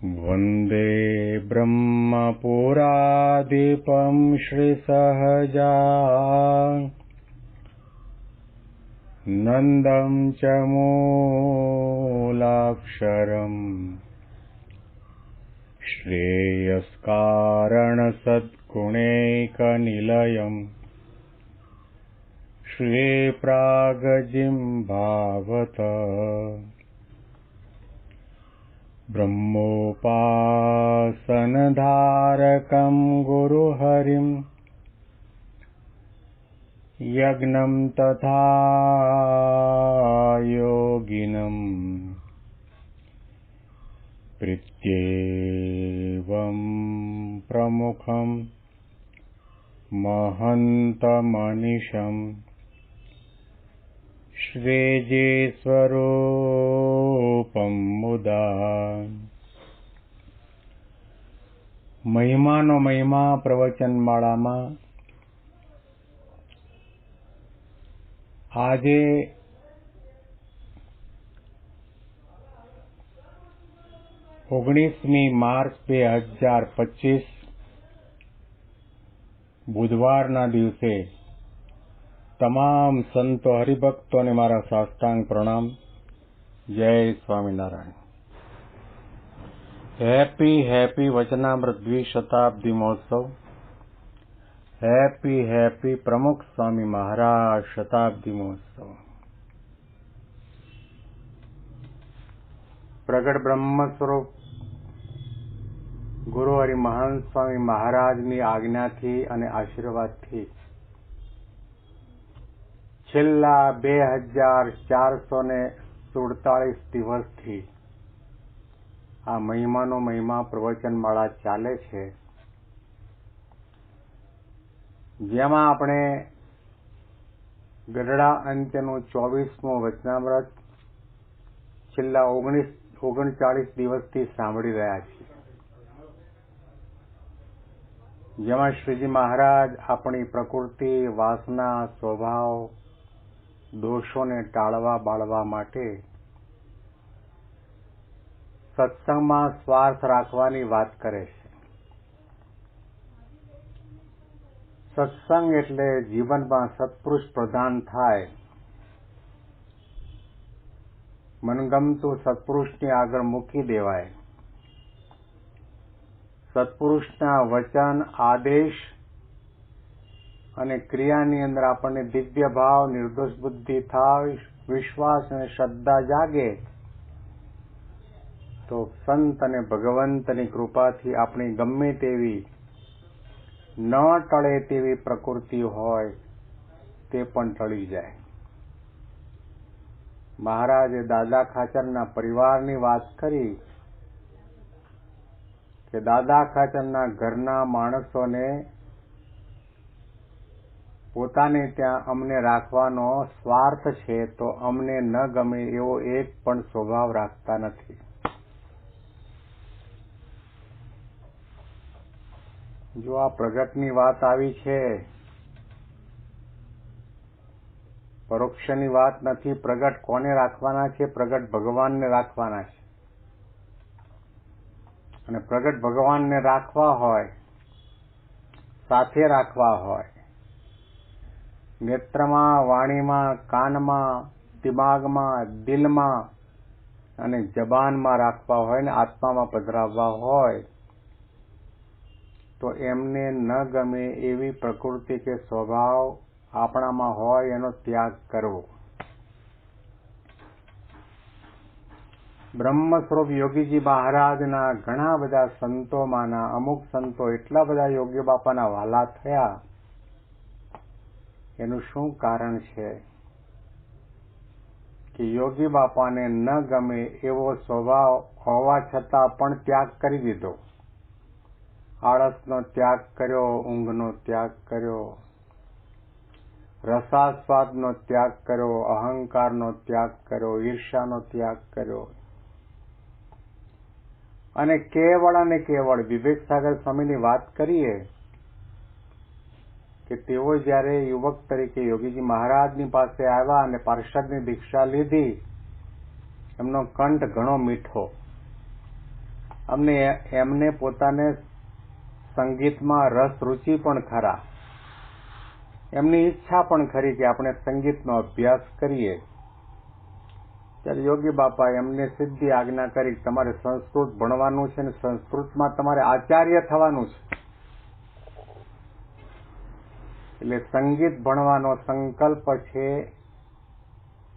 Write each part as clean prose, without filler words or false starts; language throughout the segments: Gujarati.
वन्दे ब्रह्मपुरादिपं श्रीसहजा नन्दं च मूलाक्षरम् श्रेयस्कारणसद्गुणैकनिलयम् श्रीप्रागजिह्वावत ब्रह्मोपासनधारकं गुरुहरिं यज्ञं तथा योगिनं प्रीत्येवं प्रमुखं महन्तमनिशम् श्रीजे स्वरूपं मुदा મહિમાનો મહિમા પ્રવચનમાળામાં આજે 19મી માર્ચ 2025 બુધવારના દિવસે તમામ સંતો હરિભક્તોને મારા સાષ્ટાંગ પ્રણામ. જય સ્વામિનારાયણ. હેપી વચનામૃત દ્વિશતાબ્દી મહોત્સવ. હેપી પ્રમુખ સ્વામી મહારાજ શતાબ્દી મહોત્સવ. પ્રગટ બ્રહ્મ સ્વરૂપ ગુરુ હરિ મહંત સ્વામી મહારાજની આજ્ઞાથી અને આશીર્વાદથી છેલ્લા 2447 દિવસથી આ મહિમાનો મહિમા પ્રવચનમાળા ચાલે છે, જેમાં આપણે ગઢડા અંત્યનું 24મું વચનામૃત છેલ્લા 39 દિવસથી સાંભળી રહ્યા છીએ, જેમાં શ્રીજી મહારાજ આપણી પ્રકૃતિ, વાસના, સ્વભાવ, દોષોને ટાળવા બાળવા માટે સત્સંગમાં સ્વાર્થ રાખવાની વાત કરે છે. સત્સંગ એટલે જીવનમાં સત્પુરુષ પ્રધાન થાય, મનગમતું સત્પુરુષની આગળ મૂકી દેવાય, સત્પુરુષના વચન, આદેશ અને ક્રિયાની અંદર આપણને દિવ્ય ભાવ, નિર્દોષ બુદ્ધિ થાય, વિશ્વાસ અને શ્રદ્ધા જાગે, તો સંત અને ભગવંતની કૃપાથી આપણી ગમે તેવી ન ટળે તેવી પ્રકૃતિ હોય તે પણ ટળી જાય. મહારાજે દાદા ખાચરના પરિવારની વાત કરી કે દાદા ખાચરના ઘરના માણસોને પોતાને ત્યાં અમને રાખવાનો સ્વાર્થ છે, તો અમને ન ગમે એવો એક પણ સ્વભાવ રાખતા નથી. જો આ પ્રગટની વાત આવી છે, પરોક્ષની વાત નથી. પ્રગટ કોને રાખવાના છે? પ્રગટ ભગવાનને રાખવાના છે. અને પ્રગટ ભગવાનને રાખવા હોય, સાથે રાખવા હોય, નેત્રમાં, વાણીમાં, કાનમાં, દિમાગમાં, દિલમાં અને જબાનમાં રાખવા હોય ને આત્મામાં પધરાવવા હોય, તો એમને ન ગમે એવી પ્રકૃતિ કે સ્વભાવ આપણામાં હોય એનો ત્યાગ કરવો. બ્રહ્મ સ્વરૂપ યોગીજી મહારાજના ઘણા બધા સંતોમાંના અમુક સંતો એટલા બધા યોગી બાપાના વાલા થયા, એનું શું કારણ છે કે યોગી બાપાને ન ગમે એવો સ્વભાવ હોવા છતાં પણ ત્યાગ કરી દીધો. આળસનો ત્યાગ કર્યો, ઊંઘનો ત્યાગ કર્યો, રસાસ્વાદનો ત્યાગ કર્યો, અહંકારનો ત્યાગ કર્યો, ઈર્ષ્યાનો ત્યાગ કર્યો, અને કેવળ વિવેક સાગર સ્વામીની વાત કરીએ કે તેઓ જ્યારે યુવક તરીકે યોગીજી મહારાજની પાસે આવ્યા અને પાર્ષદની દીક્ષા લીધી, એમનો કંઠ ઘણો મીઠો, અમને એમને પોતાને સંગીતમાં રસ રુચિ પણ ખરા, એમની ઈચ્છા પણ ખરી કે આપણે સંગીતનો અભ્યાસ કરીએ. ત્યારે યોગી બાપા એમને સીધી આજ્ઞા કરી તમારે સંસ્કૃત ભણવાનું છે ને સંસ્કૃતમાં તમારે આચાર્ય થવાનું છે. એટલે સંગીત ભણવાનો સંકલ્પ છે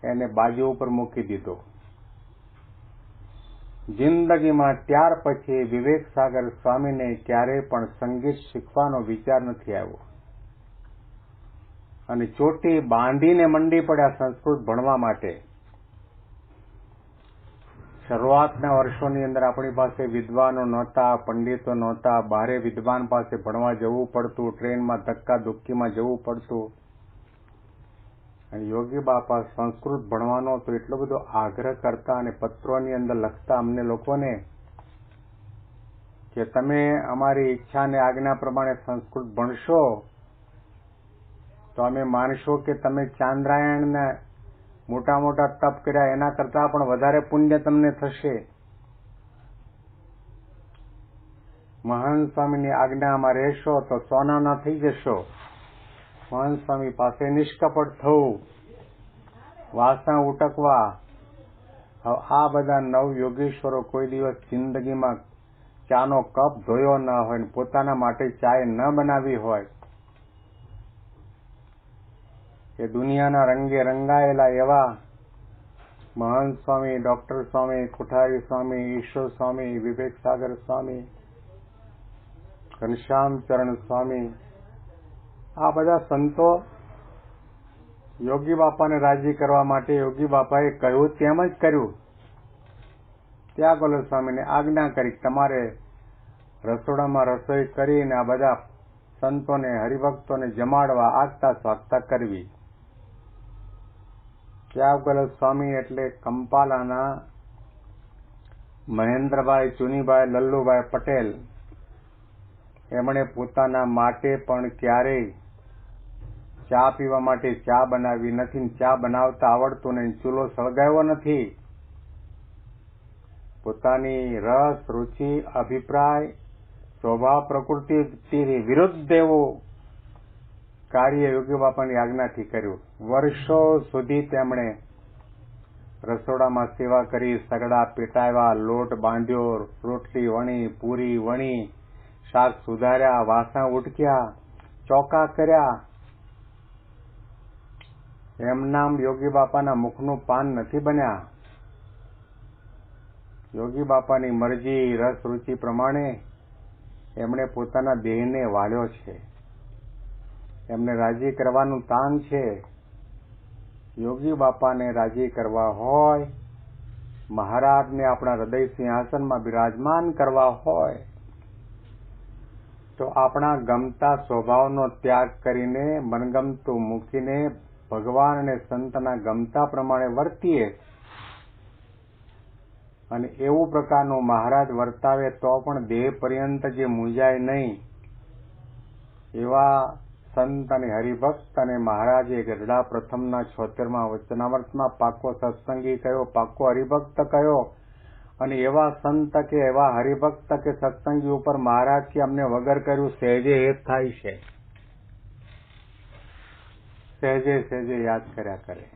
એને બાજુ ઉપર મૂકી દીધો. જિંદગીમાં ત્યાર પછી વિવેક સાગર સ્વામીને ક્યારેય પણ સંગીત શીખવાનો વિચાર નથી આવ્યો અને ચોટી બાંધીને મંડી પડ્યા સંસ્કૃત ભણવા માટે. શરૂઆતના વર્ષોની અંદર આપણી પાસે વિદ્વાનો નહોતા, પંડિતો નહોતા, બારે વિદ્વાન પાસે ભણવા જવું પડતું, ટ્રેનમાં ધક્કા ધુક્કીમાં જવું પડતું. અને યોગી બાપા સંસ્કૃત ભણવાનો તો એટલો બધો આગ્રહ કરતા અને પત્રોની અંદર લખતા અમને લોકોને કે તમે અમારી ઈચ્છા અને આજ્ઞા પ્રમાણે સંસ્કૃત ભણશો તો અમે માનશો કે તમે ચાંદ્રાયણના મોટા મોટા તપ કર્યા એના કરતા પણ વધારે પુણ્ય તમને થશે. મહાન સ્વામીની આજ્ઞામાં રહેશો તો સોનાના થઈ જશો. મહાન સ્વામી પાસે નિષ્કપટ થવું, વાસણ ઉટકવા. હવે આ બધા નવ યોગેશ્વરો કોઈ દિવસ જિંદગીમાં ચાનો કપ ધોયો ન હોય ને પોતાના માટે ચાય ન બનાવી હોય, એ દુનિયાના રંગે રંગાયેલા એવા મહાન સ્વામી, ડોક્ટર સ્વામી, કોઠારી સ્વામી, ઈશ્વર સ્વામી, વિવેક સાગર સ્વામી, ઘનશ્યામ ચરણ સ્વામી, આ બધા સંતો યોગી બાપાને રાજી કરવા માટે યોગી બાપાએ કહ્યું તેમ જ કર્યું. ત્યાં ગોલર સ્વામીને આજ્ઞા કરી તમારે રસોડામાં રસોઈ કરીને આ બધા સંતોને હરિભક્તોને જમાડવા આગતા સ્વાગતા કરવી. ત્યાં ગોલર સ્વામી એટલે કંપાલાના મહેન્દ્રભાઈ ચુનીભાઈ લલ્લુભાઈ પટેલ. એમણે પોતાના માટે પણ ક્યારેય ચા પીવા માટે ચા બનાવી નથી, ચા બનાવતા આવડતું નહીં, ચૂલો સળગાવ્યો નથી. પોતાની રસ રુચિ અભિપ્રાય સ્વભાવ પ્રકૃતિથી વિરુદ્ધ એવું કાર્ય યોગી બાપાની આજ્ઞાથી કર્યું. વર્ષો સુધી તેમણે રસોડામાં સેવા કરી, સગડા પેટાવ્યા, લોટ બાંધ્યો, રોટલી વણી, પૂરી વણી, શાક સુધાર્યા, વાસણ ઉટક્યા, ચોકા કર્યા. એમ નામ યોગી બાપાના મુખનું પાન નથી બન્યા. યોગી બાપાની મરજી રસ રુચિ પ્રમાણે એમણે પોતાના દેહને વાળ્યો છે. એમને રાજી કરવાનું તાન છે. યોગી બાપાને રાજી કરવા હોય, મહારાજને આપણા હૃદય સિંહાસનમાં બિરાજમાન કરવા હોય તો આપણા ગમતા સ્વભાવનો ત્યાગ કરીને મનગમતું મૂકીને ભગવાન અને સંતના ગમતા પ્રમાણે વર્તીએ અને એવું પ્રકારનું મહારાજ વર્તાવે તો પણ દેહ પર્યંત જે મૂંઝાય નહીં એવા સંત અને હરિભક્ત અને મહારાજે ગઢડા પ્રથમના 76મા વચનામૃતમાં પાકો સત્સંગી કયો, પાકો હરિભક્ત કયો અને એવા સંત કે એવા હરિભક્ત કે સત્સંગી ઉપર મહારાજ કે અમને વગર કર્યું સહેજે હેત થાય છે. સહેજે સહેજે યાદ કર્યા કરે.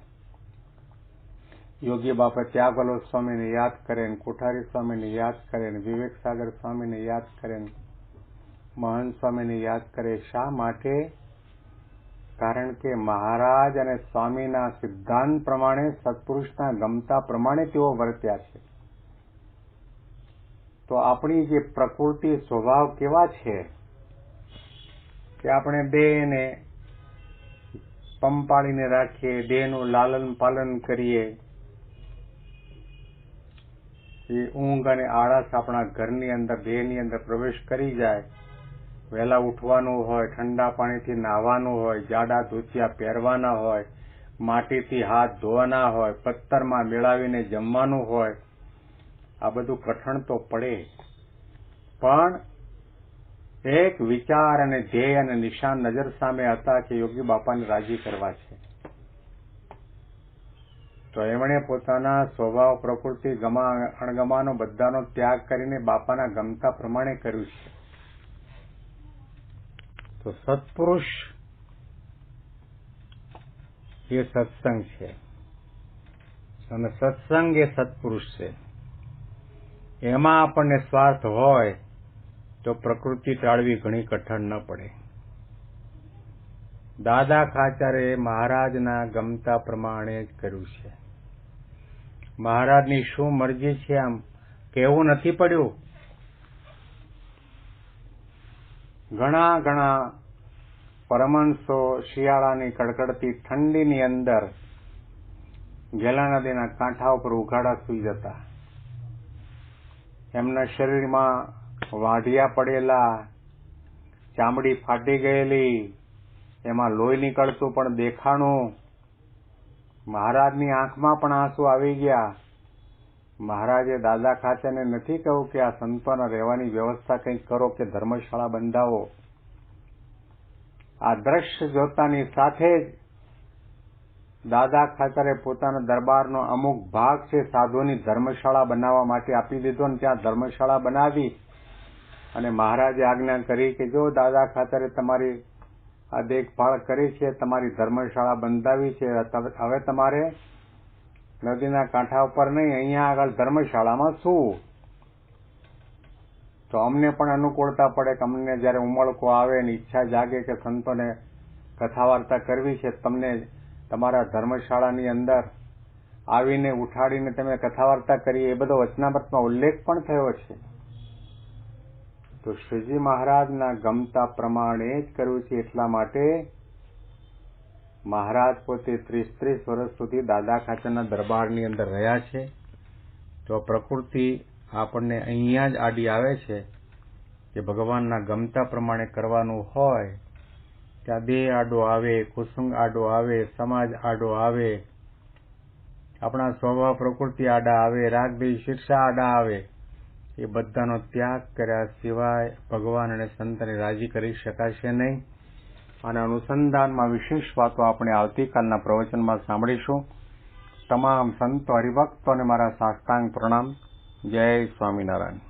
યોગી બાપા ત્યાગલો સ્વામીને યાદ કરે, કોઠારી સ્વામીને યાદ કરે, વિવેક સાગર સ્વામીને યાદ કરે, મહાન સ્વામીને યાદ કરે. શા માટે? કારણ કે મહારાજ અને સ્વામીના સિદ્ધાંત પ્રમાણે, સત્પુરુષના ગમતા પ્રમાણે તેઓ વર્ત્યા છે. તો આપણી જે પ્રકૃતિ સ્વભાવ કેવા છે કે આપણે દેહને પંપાળીને રાખીએ, દેહનું લાલન પાલન કરીએ. એ ઊંઘ અને આળસ આપણા ઘરની અંદર, દેહની અંદર પ્રવેશ કરી જાય. વહેલા ઉઠવાનું હોય, ઠંડા પાણીથી નાહવાનું હોય, જાડા ધોતિયા પહેરવાના હોય, માટીથી હાથ ધોવાના હોય, પથ્થરમાં મેળાવીને જમવાનું હોય. આ બધું કઠણ તો પડે, પણ એક વિચાર અને ધ્યેય અને નિશાન નજર સામે હતા કે યોગી બાપાને રાજી કરવા છે. તો એમણે પોતાના સ્વભાવ પ્રકૃતિ અણગમાનો બધાનો ત્યાગ કરીને બાપાના ગમતા પ્રમાણે કર્યું છે. તો સત્પુરુષ એ સત્સંગ છે અને સત્સંગ એ સત્પુરુષ છે. એમાં આપણને સ્વાર્થ હોય તો પ્રકૃતિ ટાળવી ઘણી કઠણ ન પડે. દાદા ખાચરે મહારાજના ગમતા પ્રમાણે જ કર્યું છે. મહારાજની શું મરજી છે આમ કહેવું નથી પડ્યું. ઘણા પરમહંસો શિયાળાની કડકડતી ઠંડીની અંદર ગેલા નદીના કાંઠા ઉપર ઉઘાડા સૂઈ જતા. એમના શરીરમાં વાઢિયા પડેલા, ચામડી ફાટી ગયેલી, એમાં લોહી નીકળતું પણ દેખાણું. મહારાજની આંખમાં પણ આંસુ આવી ગયા. મહારાજે દાદા ખાચરને નથી કહ્યું કે આ સંતોના રહેવાની વ્યવસ્થા કંઈક કરો કે ધર્મશાળા બંધાવો. આ દ્રશ્ય જોતાની સાથે જ દાદા ખાચરે પોતાના દરબારનો અમુક ભાગ છે સાધુની ધર્મશાળા બનાવવા માટે આપી દીધો અને ત્યાં ધર્મશાળા બનાવી અને મહારાજે આજ્ઞા કરી કે જો દાદા ખાચરે તમારી આ દેખભાળ કરી છે, તમારી ધર્મશાળા બંધાવી છે, હવે તમારે નદીના કાંઠા ઉપર નહીં, અહીંયા આગળ ધર્મશાળામાં શું. તો અમને પણ અનુકૂળતા પડે કે અમને જયારે ઉમળકો આવે ને ઈચ્છા જાગે કે સંતોને કથા વાર્તા કરવી છે, તમને તમારા ધર્મશાળાની અંદર આવીને ઉઠાડીને તમે કથા વાર્તા કરી, એ બધો વચનામૃતમાં ઉલ્લેખ પણ થયો છે. તો શ્રીજી મહારાજના ગમતા પ્રમાણે જ કર્યું છે. એટલા માટે મહારાજ પોતે 30 વર્ષ સુધી દાદા ખાચરના દરબારની અંદર રહ્યા છે. તો પ્રકૃતિ આપણને અહીંયા જ આડી આવે છે કે ભગવાનના ગમતા પ્રમાણે કરવાનું હોય ત્યાં દેહ આડો આવે, કુસુંગ આડો આવે, સમાજ આડો આવે, આપણા સ્વભાવ પ્રકૃતિ આડા આવે, રાગદેશ શીર્ષા આડા આવે, એ બધાનો ત્યાગ કર્યા સિવાય ભગવાન અને સંતને રાજી કરી શકાશે નહીં. અને અનુસંધાનમાં વિશેષ વાતો આપણે આવતીકાલના પ્રવચનમાં સાંભળીશું. તમામ સંતો હરિભક્તોને મારા સાષ્ટાંગ પ્રણામ. જય સ્વામિનારાયણ.